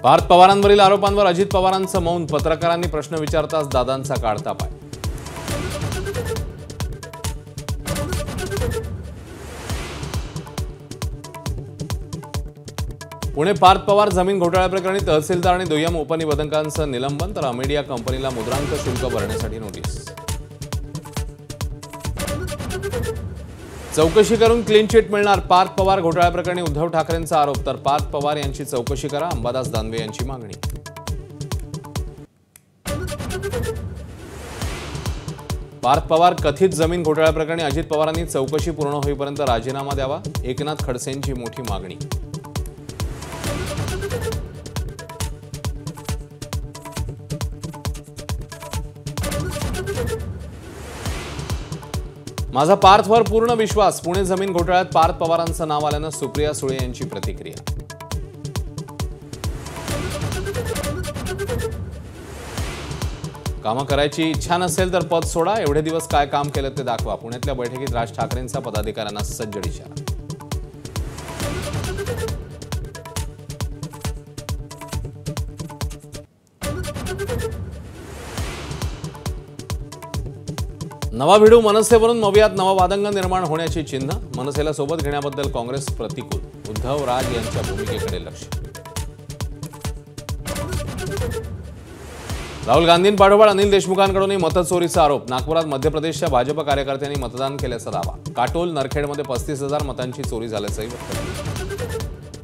पार्थ पवारांवरील आरोपांवर अजित पवारांचं मौन, पत्रकारांनी प्रश्न विचारताच दादांचा काढता पाय। पुणे पार्थ पवार जमीन घोटाळ्याप्रकरणी तहसीलदार आणि दुय्यम उपनिबंधकांचं निलंबन, तर अमेडिया कंपनीला मुद्रांक शुल्क भरण्यासाठी नोटीस। चौकशी करून क्लीन चिट मिळणार, पार्थ पवार घोटाळ्याप्रकरणी उद्धव ठाकरेंचा आरोप, तर पार्थ पवार यांची चौकशी करा, अंबादास दानवे यांची मागणी। पार्थ पवार कथित जमीन घोटाळ्याप्रकरणी अजित पवारांनी चौकशी पूर्ण होईपर्यंत राजीनामा द्यावा, एकनाथ खडसेंची मोठी मागणी। माझा पार्थवर पूर्ण विश्वास, पुणे जमीन घोटाळ्यात पार्थ पवारांचं नाव आल्यानं सुप्रिया सुळे यांची प्रतिक्रिया। कामं करायची इच्छा नसेल तर पद सोडा, एवढे दिवस काय काम केलं ते दाखवा, पुण्यातल्या बैठकीत राज ठाकरेंचा पदाधिकाऱ्यांना सज्जड इशारा। नवा भिडू मनसेवरून नव्यात नवा वादंग निर्माण होण्याची चिन्ह, मनसेला सोबत घेण्याबद्दल काँग्रेस प्रतिकूल, उद्धव राज यांच्या भूमिकेकडे लक्ष। राहुल गांधींपाठोपाठ अनिल देशमुखांकडूनही मतचोरीचा आरोप, नागपुरात मध्य प्रदेशच्या भाजप कार्यकर्त्यांनी मतदान केल्याचा दावा, काटोल नरखेडमध्ये 35,000 मतांची चोरी झाल्याचंही वक्तव्य।